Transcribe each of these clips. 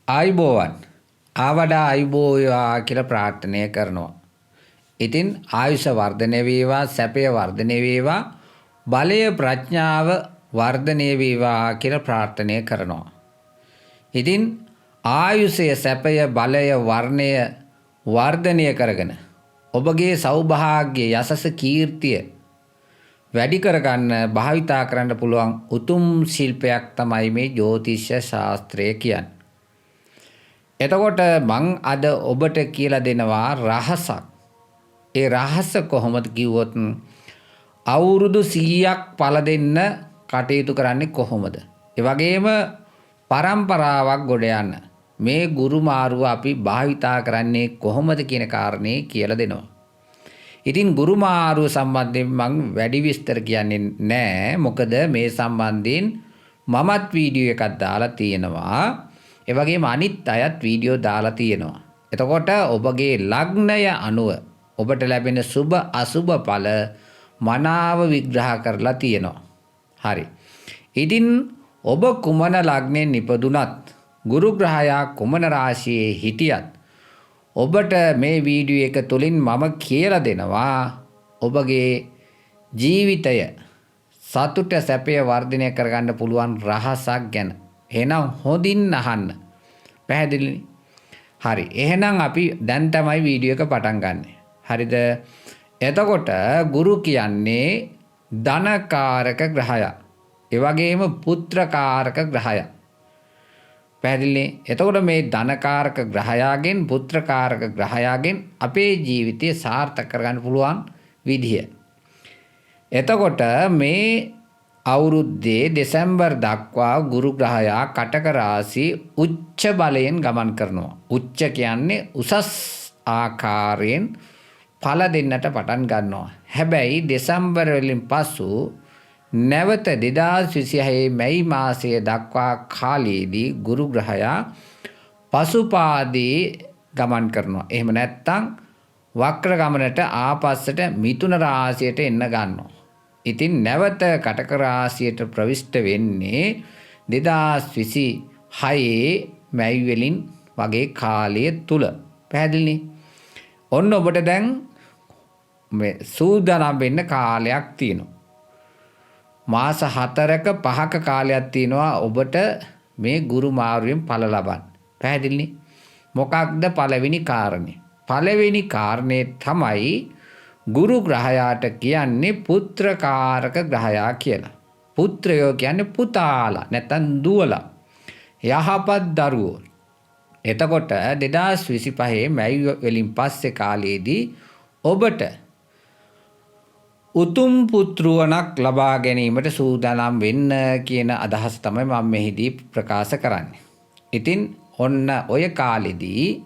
ආයුබෝවන් ආවඩා ආයුබෝවා කියලා ප්‍රාර්ථනා කරනවා. ඉතින් ආයුෂ වර්ධනය වේවා, සැපය වර්ධනය වේවා, බලය ප්‍රඥාව වර්ධනය වේවා කියලා ප්‍රාර්ථනා කරනවා. ඉතින් ආයුෂය, සැපය, බලය, වර්ණය වර්ධනය කරගෙන ඔබගේ සෞභාග්‍ය, යසස, කීර්තිය වැඩි කරගන්න භාවිතා කරන්න පුළුවන් උතුම් ශිල්පයක් තමයි මේ ජ්‍යොතිෂ ශාස්ත්‍රය කියන්නේ. එතකොට මං අද ඔබට කියලා දෙනවා රහසක්. ඒ රහස කොහොමද කිව්වොත් අවුරුදු 100ක් පළ දෙන්න කටයුතු කරන්නේ කොහොමද? ඒ වගේම පරම්පරාවක් ගොඩ යන්න මේ ගුරු මාරුව අපි භාවිතා කරන්නේ කොහොමද කියන කාරණේ කියලා දෙනවා. ඉතින් ගුරු මාරුව සම්බන්ධයෙන් මං වැඩි විස්තර කියන්නේ නැහැ. මොකද මේ සම්බන්ධයෙන් මමත් වීඩියෝ එකක් දාලා තියෙනවා. ඒ වගේම අනිත් අයත් වීඩියෝ දාලා තියෙනවා. එතකොට ඔබගේ ලග්නය අනුව ඔබට ලැබෙන සුබ අසුබ ඵල මනාව විග්‍රහ කරලා තියෙනවා. හරි. ඉතින් ඔබ කුමන ලග්නයෙන් ඉපදුනත්, ගුරු ග්‍රහයා කුමන රාශියේ හිටියත් ඔබට මේ වීඩියෝ එක තුලින් මම කියලා දෙනවා ඔබගේ ජීවිතය සතුට සැපය වර්ධනය කරගන්න පුළුවන් රහසක් ගැන. එහෙනම් හොඳින් අහන්න. පැහැදිලිනේ? හරි. එහෙනම් අපි දැන් තමයි වීඩියෝ එක පටන් ගන්නෙ. හරිද? එතකොට ගුරු කියන්නේ ධනකාරක ග්‍රහයා. ඒ වගේම පුත්‍රකාරක ග්‍රහයා. පැහැදිලිනේ? එතකොට මේ ධනකාරක ග්‍රහයාගෙන්, පුත්‍රකාරක ග්‍රහයාගෙන් අපේ ජීවිතය සාර්ථක කරගන්න පුළුවන් විදිය. එතකොට මේ අවුරුද්දේ දෙසැම්බර් දක්වා ගුරු ග්‍රහයා කටක රාශි උච්ච බලයෙන් ගමන් කරනවා. උච්ච කියන්නේ උසස් ආකාරයෙන් ඵල දෙන්නට පටන් ගන්නවා. හැබැයි දෙසැම්බර් වලින් පසු නැවත 2026 මැයි මාසය දක්වා කාලයේදී ගුරු ග්‍රහයා පසුපාදී ගමන් කරනවා. එහෙම නැත්නම් වක්‍ර ගමනට ආපස්සට මිථුන රාශියට එන්න ගන්නවා. ඉතින් නැවත කටක රාශියට ප්‍රවිෂ්ඨ වෙන්නේ 2026 මැයි වලින් වගේ කාලය තුල. පැහැදිලිනේ? ඔන්න ඔබට දැන් මේ සූදානම් වෙන්න කාලයක් තියෙනවා. මාස 4ක 5ක කාලයක් තියෙනවා ඔබට මේ ගුරු මාරුවෙන් ඵල ලබන්න. පැහැදිලිනේ? මොකක්ද පළවෙනි කාරණේ? පළවෙනි කාරණේ තමයි ගුරු ග්‍රහයාට කියන්නේ පුත්‍රකාරක ග්‍රහයා කියලා. පුත්‍රයෝ කියන්නේ පුතාලා නැත්නම් දුවලා. යහපත් දරුවෝ. එතකොට 2025 මැයි වලින් පස්සේ කාලයේදී ඔබට උතුම් පුත්‍රවණක් ලබා ගැනීමට සූදානම් වෙන්න කියන අදහස තමයි මම මෙහිදී ප්‍රකාශ කරන්නේ. ඉතින් ඔන්න ඔය කාලෙදී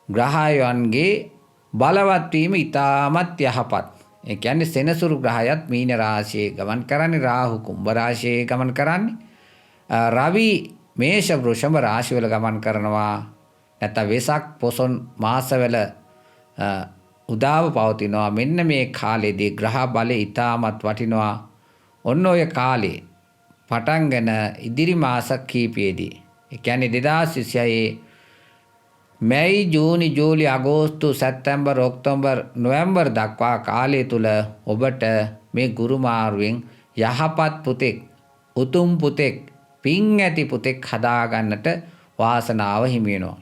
ග්‍රහයන්ගේ බලවත් වීම ඉතාමත් යහපත්. ඒ කියන්නේ සෙනසුරු ග්‍රහයත් මීන රාශියේ ගමන් කරන්නේ, රාහු කුම්භ රාශියේ ගමන් කරන්නේ, රවි මේෂ වෘෂභ රාශිවල ගමන් කරනවා. නැත්නම් වෙසක් පොසොන් මාසවල උදාව පවතිනවා. මෙන්න මේ කාලේදී ග්‍රහ බලය ඉතාමත් වටිනවා. ඔන්න ඔය කාලේ පටන්ගෙන ඉදිරි මාස කීපයේදී, ඒ කියන්නේ 2026 මැයි ජූනි ජූලි අගෝස්තු සැප්තැම්බර් ඔක්තෝබර් නොවැම්බර් දක්වා කාලය තුල ඔබට මේ ගුරු මාරුවෙන් යහපත් පුතෙක්, උතුම් පුතෙක්, පින් ඇති පුතෙක් හදා ගන්නට වාසනාව හිමි වෙනවා.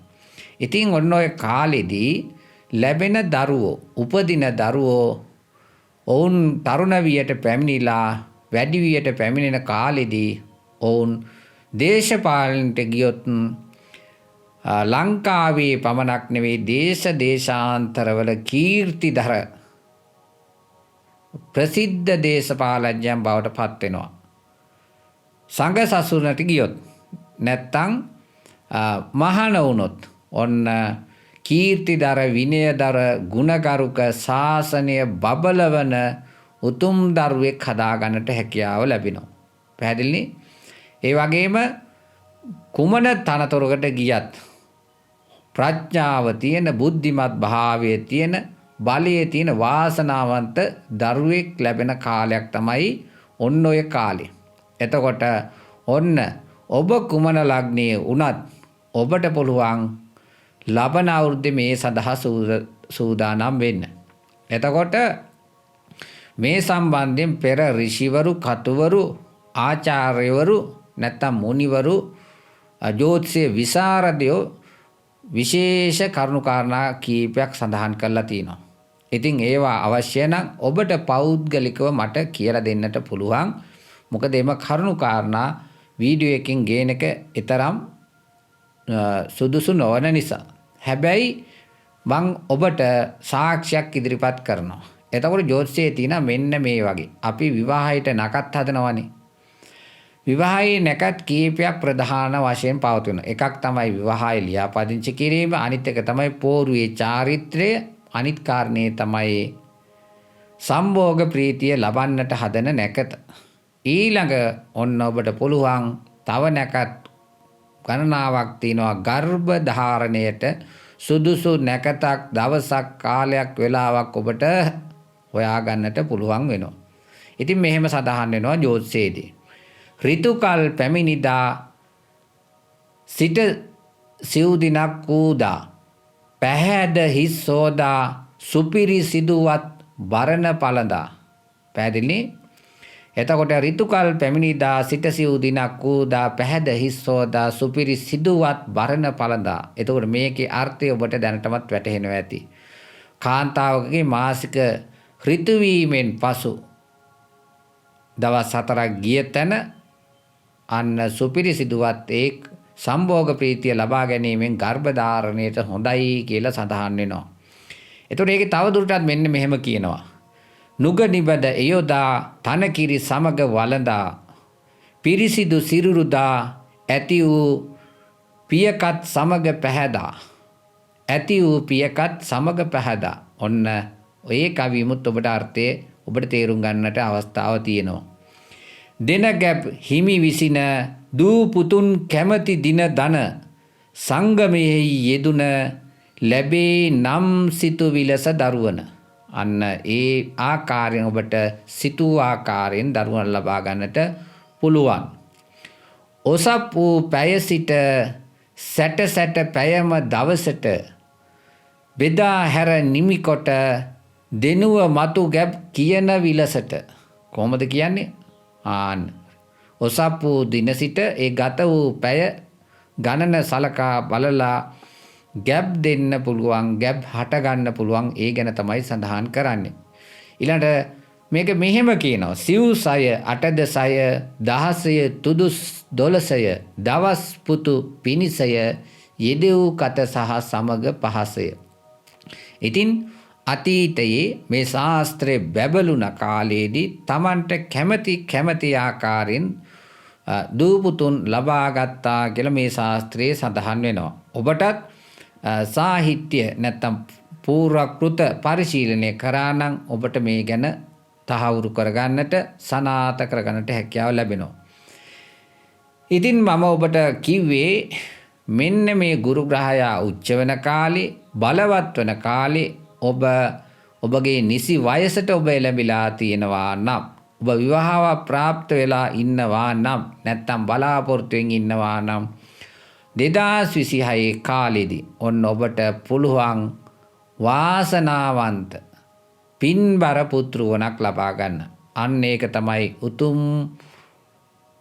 ඉතින් ඔන්න ඔය කාලෙදී ලැබෙන දරුවෝ, උපදින දරුවෝ ඔවුන් තරුණ වියට පැමිණිලා වැඩි වියට පැමිණෙන කාලෙදී ඔවුන් දේශපාලනයට ගියොත් ලංකාවේ පමණක් නෙවෙයි දේශ දේශාන්තරවල කීර්තිදර ප්‍රසිද්ධ දේශපාලඥයන් බවට පත් වෙනවා. සංඝ සසුනට ගියොත් නැත්තම් මහාන වුණොත් ඔන්න කීර්තිදර, විනයදර, ගුණගරුක, ශාසනය බබලවන උතුම් දරුවෙක් හදා ගන්නට හැකියාව ලැබෙනවා. පැහැදිලිනේ? ඒ වගේම කුමන තනතුරකට ගියත් ප්‍රඥාව තියෙන, බුද්ධිමත් භාවයේ තියෙන, බලයේ තියෙන වාසනාවන්ත දරුවෙක් ලැබෙන කාලයක් තමයි ඔන්න ඔය කාලය. එතකොට ඔන්න ඔබ කුමන ලග්නයේ වුණත් ඔබට පුළුවන් ලබන අවුරුද්දේ මේ සඳහා සූදානම් වෙන්න. එතකොට මේ සම්බන්ධයෙන් පෙර ඍෂිවරු, කතුවරු, ආචාර්යවරු නැත්නම් මුනිවරු, ජෝතිෂ විසරදයෝ විශේෂ කරුණාකාරණා කීපයක් සඳහන් කරලා තිනවා. ඉතින් ඒවා අවශ්‍ය නම් ඔබට පෞද්ගලිකව මට කියලා දෙන්නට පුළුවන්. මොකද එම කරුණාකාරණා වීඩියෝ එකකින් ගේන එක ඊතරම් සුදුසු නොවන නිසා. හැබැයි මම ඔබට සාක්ෂියක් ඉදිරිපත් කරනවා. එතකොට ජෝතිෂයේ තියෙන මෙන්න මේ වගේ. අපි විවාහයට නකත් හදනවනේ. විවාහයේ නැකත් කීපයක් ප්‍රධාන වශයෙන් පවතිනවා. එකක් තමයි විවාහය ලියාපදිංචි කිරීම, අනිත් එක තමයි පෝරුවේ චාරිත්‍රය, අනිත් කාරණේ තමයි සම්භෝග ප්‍රීතිය ලබන්නට හදන නැකත. ඊළඟ ඔන්න ඔබට පුළුවන් තව නැකත් ගණනාවක් තියෙනවා ගර්භ ධාරණයට සුදුසු නැකතක් දවසක් කාලයක් වෙලාවක් ඔබට හොයා ගන්නට පුළුවන් වෙනවා. ඉතින් මෙහෙම සඳහන් වෙනවා ජෝතිෂයේදී. ඍතුකල් පැමිණිදා සිට සිව් දිනක් වූදා පැහැද හිස් සෝදා සුපිරි සිදුවත් බරණ පළඳා. පැහැදිලි? එතකොට ඍතුකල් පැමිණිදා සිට සිව් දිනක් වූදා පැහැද හිස් සෝදා සුපිරි සිදුවත් බරණ පළඳා. එතකොට මේකේ අර්ථය ඔබට දැනටමත් වැටහෙනවා ඇති. කාන්තාවකගේ මාසික ඍතු වීමෙන් පසු දවස් 4ක් ගිය තැන අන්න සුපිරි සිදුවත් එක් සම්භෝග ප්‍රීතිය ලබා ගැනීමෙන් ගර්භ ධාරණයට හොඳයි කියලා සඳහන් වෙනවා. එතකොට ඒකේ තව දුරටත් මෙන්න මෙහෙම කියනවා. නුග නිබද එයොදා තනකිරි සමග වළඳා පිරිසිදු සිරුරුදා ඇති වූ පියකත් සමග පැහැදා. ඇති වූ පියකත් සමග පැහැදා. ඔන්න ඔය කවියමුත් ඔබට අර්ථය ඔබට තේරුම් ගන්නට අවස්ථාව තියෙනවා. දෙන ගැප් හිමි විසින දූ පුතුන් කැමති දින දන සංගමයෙහි යෙදුන ලැබේ නම් සිතු විලස දරුවන. අන්න ඒ ආකාරයෙන් ඔබට සිතූ ආකාරයෙන් දරුවන් ලබා ගන්නට පුළුවන්. ඔසප් වූ පැය සිට සැට සැට පැයම දවසට බෙදා හැර නිමිකොට දෙනුව මතු ගැබ් කියන විලසට. කොහොමද කියන්නේ? ඔසප් වූ දින සිට ඒ ගත වූ පැය ගණන සලකා බලලා ගැබ් දෙන්න පුළුවන්, ගැබ් හට ගන්න පුළුවන්. ඒ ගැන තමයි සඳහන් කරන්නේ. ඊළඟට මේක මෙහෙම කියනවා. සිව් සය, අටද සය, දහසය, තුදුස් දොළසය, දවස් පුතු පිනිසය, යෙදෙව් කත සහ සමග පහසය. ඉතින් අතීතයේ මේ ශාස්ත්‍රයේ බැබළුණ කාලයේදී Tamanට කැමැති ආකාරයෙන් දූපුතුන් ලබා ගත්තා කියලා මේ ශාස්ත්‍රයේ සඳහන් වෙනවා. ඔබටත් සාහිත්‍ය නැත්නම් පූර්වකෘත පරිශීලනය කරා නම් ඔබට මේ ගැන තහවුරු කරගන්නට, සනාත කරගන්නට හැකියාව ලැබෙනවා. ඉතින් මම ඔබට කිව්වේ මෙන්න මේ ගුරු ග්‍රහය උච්ච වෙන කාලේ, බලවත් වෙන කාලේ ඔබගේ නිසි වයසට ඔබ එළඹිලා තියෙනවා නම්, ඔබ විවාහව ප්‍රාප්ත වෙලා ඉන්නවා නම්, නැත්නම් බලාපොරොත්තුෙන් ඉන්නවා නම් 2026 කාලෙදී ඔන්න ඔබට පුළුවන් වාසනාවන්ත පින්බර පුත්‍රවණක් ලබා ගන්න. අන්න ඒක තමයි උතුම්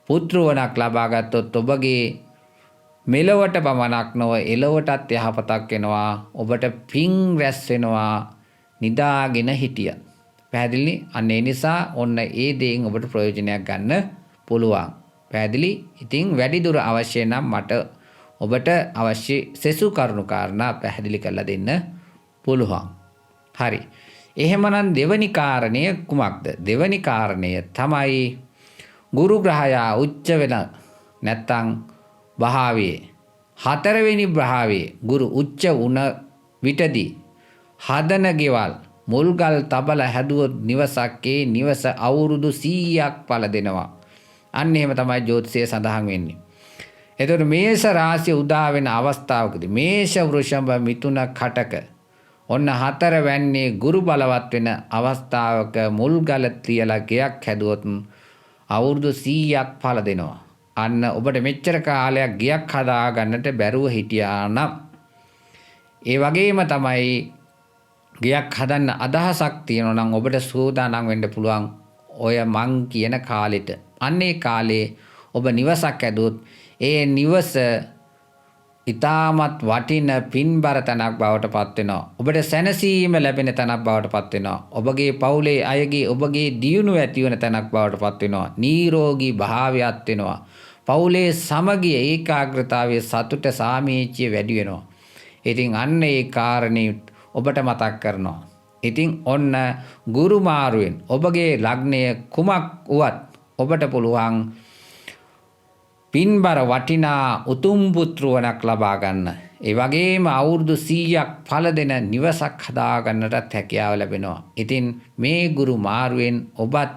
පුත්‍රවණක් ලබා ගත්තොත් ඔබගේ මෙලොවට පමණක් නොව එලොවටත් යහපතක් වෙනවා. ඔබට පින් රැස් වෙනවා නිදාගෙන හිටියත්. පැහැදිලි? අන්න ඒ නිසා ඔන්න ඒ දේෙන් ඔබට ප්‍රයෝජනයක් ගන්න පුළුවන්. පැහැදිලි? ඉතින් වැඩිදුර අවශ්‍ය නම් මට ඔබට අවශ්‍ය සෙසු කරුණු කාරණා පැහැදිලි කරලා දෙන්න පුළුවන්. හරි. එහෙමනම් දෙවනි කාරණය කුමක්ද? දෙවනි කාරණය තමයි ගුරු ග්‍රහය උච්ච වෙන නැත්තම් භාවයේ හතරවෙනි භාවයේ ගුරු උච්ච වුණ විටදී හදන ගෙවල් මුල්ගල් තබල හැදුවොත් නිවසක් ඒ නිවස අවුරුදු 100ක් පළ දෙනවා. අන්න එහෙම තමයි ජ්‍යොතිෂයේ සඳහන් වෙන්නේ. එතකොට මේෂ රාශිය උදා වෙන අවස්ථාවකදී මේෂ වෘෂභ මිථුන කටක ඔන්න හතර වැන්නේ ගුරු බලවත් වෙන අවස්ථාවක මුල්ගල තියලා ගයක් හැදුවොත් අවුරුදු 100ක් පළ දෙනවා. අන්න ඔබට මෙච්චර කාලයක් ගියක් හදා ගන්නට බැරුව හිටියා නම් ඒ වගේම තමයි ගියක් හදන්න අදහසක් තියෙනවා නම් ඔබට සූදානම් වෙන්න පුළුවන් ඔය මං කියන කාලෙට. අන්නේ කාලේ ඔබ නිවසක් ඇදුවොත් ඒ නිවස ඊටමත් වටින පින්බර තැනක් බවට පත් වෙනවා. ඔබට සැනසීම ලැබෙන තැනක් බවට පත් වෙනවා. ඔබගේ පවුලේ අයගේ ඔබගේ දියුණුව ඇති වෙන තැනක් බවට පත් වෙනවා. නිරෝගී භාවයක් වෙනවා. පවුලේ සමගිය ඒකාග්‍රතාවයේ සතුට සාමීච්‍ය වැඩි වෙනවා. ඉතින් අන්න ඒ කාරණේ ඔබට මතක් කරනවා. ඉතින් ඔන්න ගුරු මාරුවෙන් ඔබගේ ලග්නය කුමක් වුවත් ඔබට පුළුවන් පින්බර වටිනා උතුම් පුත්‍රවණක් ලබා ගන්න. ඒ වගේම අවුරුදු 100ක් පළ දෙන නිවසක් හදා ගන්නටත් හැකියාව ලැබෙනවා. ඉතින් මේ ගුරු මාරුවෙන් ඔබත්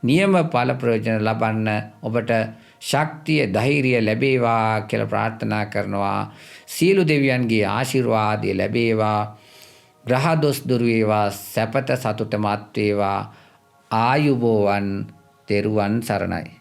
නියම ඵල ප්‍රයෝජන ලබන්න ඔබට ශක්තිය ධෛර්යය ලැබේවා කියලා ප්‍රාර්ථනා කරනවා. සියලු දෙවියන්ගේ ආශිර්වාදය ලැබේවා. ග්‍රහ දොස් දුරු වේවා. සැපත සතුට මත් වේවා. ආයුබෝවන් තෙරුවන් සරණයි.